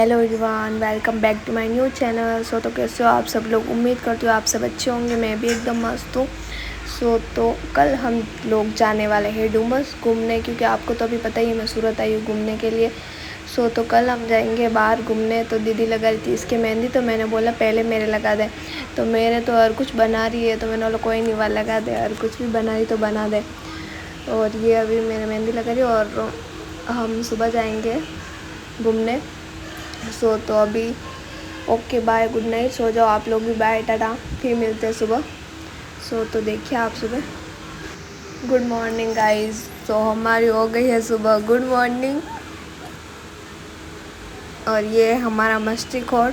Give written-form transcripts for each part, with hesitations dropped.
Hello everyone, welcome back to my new channel. तो कैसे हो आप सब लोग? उम्मीद करती हूँ आप सब अच्छे होंगे। मैं भी एकदम मस्त हूँ। तो कल हम लोग जाने वाले हैं डूमस घूमने, क्योंकि आपको तो अभी पता ही है मैं सूरत आई हूँ घूमने के लिए। तो कल हम जाएंगे बाहर घूमने। तो दीदी लगा रही थी इसके मेहंदी, तो मैंने बोला पहले मेरे लगा दे। तो मेरे तो हर कुछ बना रही है, तो मैंने बोला कोई नहीं, वाला लगा दे, हर कुछ भी बना रही तो बना दे। और ये अभी मेरे मेहंदी लगा रही है और हम सुबह जाएंगे घूमने। तो अभी ओके, बाय, गुड नाइट, सो जाओ आप लोग भी, बाय, टाटा, फिर मिलते हैं सुबह। तो देखिए आप सुबह। Good morning guys. तो हमारी हो गई है सुबह गुड मॉर्निंग। और ये हमारा मस्ती खोर।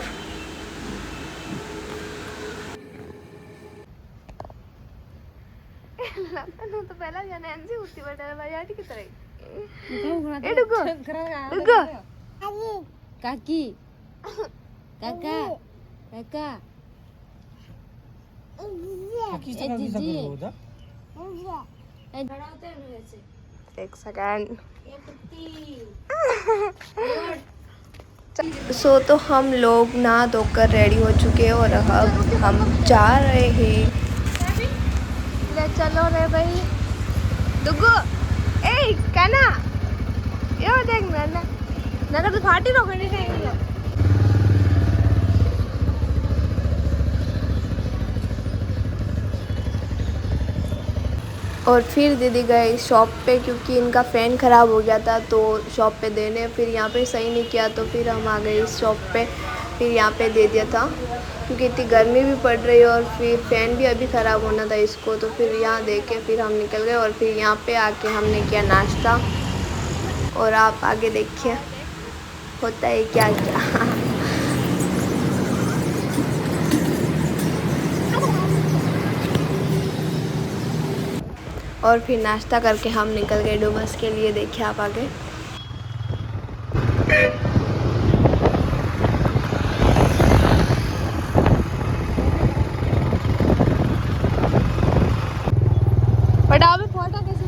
तो पहला जाना एनसी होती बटा बाजाटी की तरह। ए डुगो डुगो काकी काका काका एक सेकंड। तो हम लोग नहा धोकर रेडी हो चुके हैं और अब हम जा रहे हैं। ले चलो रे भाई दुगो। ए कहना यो देख ना नगर तो फाटी रोकनी चाहिए। और फिर दीदी गए शॉप पे, क्योंकि इनका फ़ैन ख़राब हो गया था, तो शॉप पे देने। फिर यहाँ पे सही नहीं किया, तो फिर हम आ गए इस शॉप पे। फिर यहाँ पे दे दिया था, क्योंकि इतनी गर्मी भी पड़ रही है और फिर फ़ैन भी अभी ख़राब होना था इसको। तो फिर यहाँ दे के फिर हम निकल गए। और फिर यहाँ पे आके हमने किया नाश्ता। और आप आगे देखिए होता है क्या क्या। और फिर नाश्ता करके हम निकल गए डूमस के लिए। देखिए आप आगे। फोटो कैसे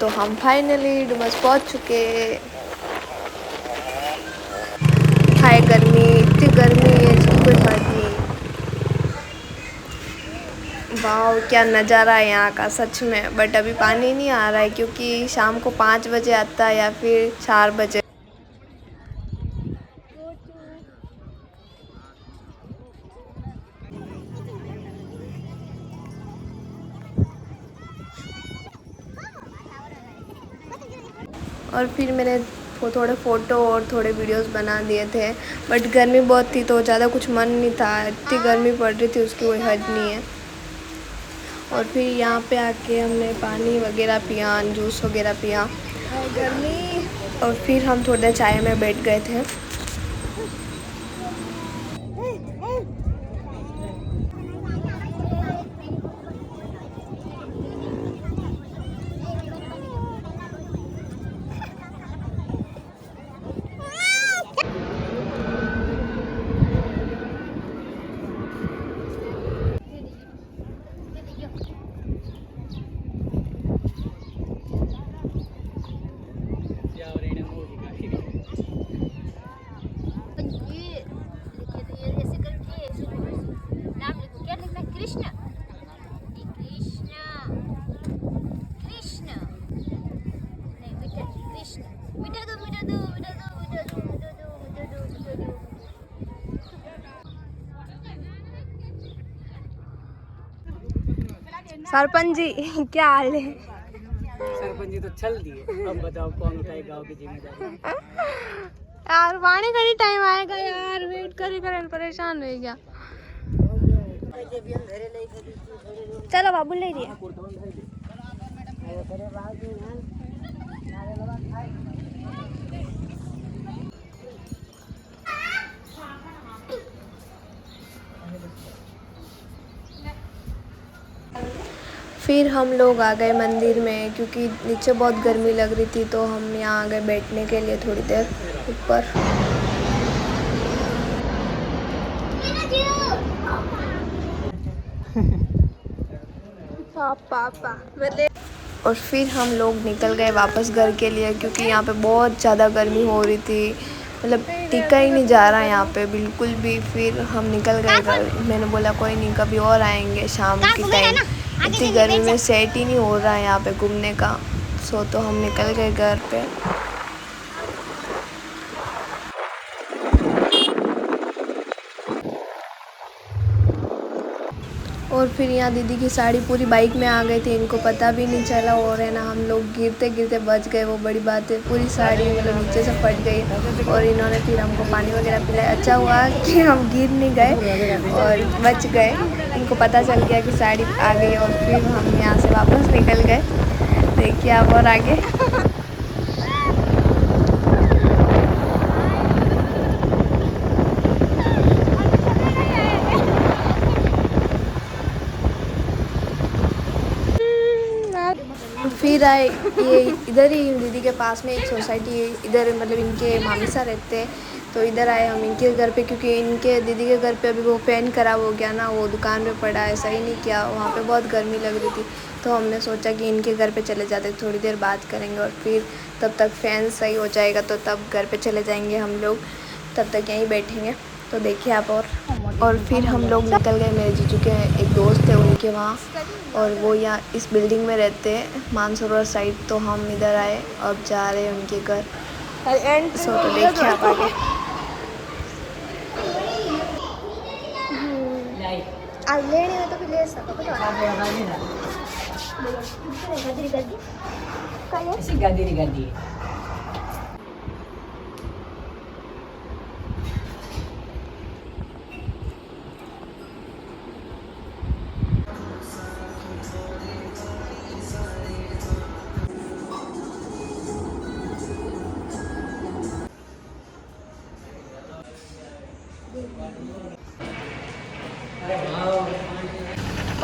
तो हम फाइनली डूमस पहुंच चुके। हाय गर्मी, इतनी गर्मी है इसकी कोई बात नहीं। वाह क्या नज़ारा है यहाँ का सच में। बट अभी पानी नहीं आ रहा है, क्योंकि शाम को 5 बजे आता है या फिर 4 बजे। और फिर मैंने थोड़े फ़ोटो और थोड़े वीडियोस बना दिए थे। बट गर्मी बहुत थी तो ज़्यादा कुछ मन नहीं था, इतनी गर्मी पड़ रही थी उसकी कोई हद नहीं है। और फिर यहाँ पे आके हमने पानी वगैरह पिया, जूस वगैरह पिया, गर्मी। और फिर हम थोड़ा चाय में बैठ गए थे। सरपंच जी क्या हाल है? सरपंच जी तो चल दिए, अब बताओ कौन उठाए गांव की जिम्मेदारी। यार पानी का ही टाइम आएगा यार, वेट करे करे परेशान हो गया। चलो बाबू ले रही है। फिर हम लोग आ गए मंदिर में क्योंकि नीचे बहुत गर्मी लग रही थी, तो हम यहाँ आ गए बैठने के लिए थोड़ी देर ऊपर। और फिर हम लोग निकल गए वापस घर के लिए क्योंकि यहाँ पे बहुत ज़्यादा गर्मी हो रही थी, मतलब टिका ही नहीं जा रहा यहाँ पे बिल्कुल भी। फिर हम निकल गए घर। मैंने बोला कोई नहीं, कभी और आएंगे शाम की टाइम, इतनी गर्मी में सेट ही नहीं हो रहा है यहाँ पे घूमने का। तो हम निकल गए घर पे। और फिर यहाँ दीदी की साड़ी पूरी बाइक में आ गई थी, इनको पता भी नहीं चला। और है ना, हम लोग गिरते गिरते बच गए, वो बड़ी बात है। पूरी साड़ी मतलब नीचे से फट गई और इन्होंने फिर हमको पानी वगैरह पिलाया। अच्छा हुआ कि हम गिर नहीं गए और बच गए। इनको पता चल गया कि साड़ी आ गई और फिर हम यहाँ से वापस निकल गए। देखिए आप और आगे। फिर आए ये इधर ही दीदी के पास में एक सोसाइटी, इधर मतलब इनके मामी सा रहते हैं, तो इधर आए हम इनके घर पे क्योंकि इनके दीदी के घर पे अभी वो फैन खराब हो गया ना, वो दुकान में पड़ा है, सही नहीं किया। वहाँ पे बहुत गर्मी लग रही थी, तो हमने सोचा कि इनके घर पे चले जाते, थोड़ी देर बात करेंगे और फिर तब तक फैन सही हो जाएगा तो तब घर पे चले जाएंगे हम लोग, तब तक यहीं बैठेंगे। तो देखिए आप। और फिर हम लोग निकल गए। मेरे जीजू के एक दोस्त है उनके वहाँ, और वो यहाँ इस बिल्डिंग में रहते हैं मानसरोवर साइड। तो हम इधर आए, अब जा रहे हैं उनके घर। तो देखिए आप आगे। लेने में तो फिर ले सकते गद्दी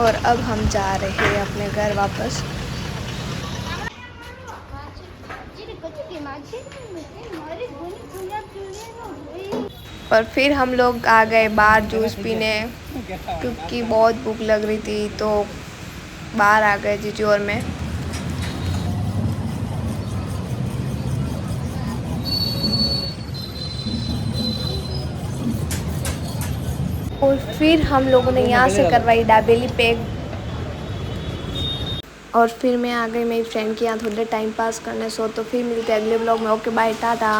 और अब हम जा रहे हैं अपने घर वापस। और फिर हम लोग आ गए बाहर जूस पीने क्योंकि बहुत भूख लग रही थी, तो बाहर आ गए जीजू और मैं। और फिर हम लोगों ने यहाँ से करवाई दाबेली पैक। और फिर मैं आ गई मेरी फ्रेंड के यहाँ थोड़ी देर टाइम पास करने। तो फिर मिलते हैं अगले ब्लॉग में। Okay bye, Tata.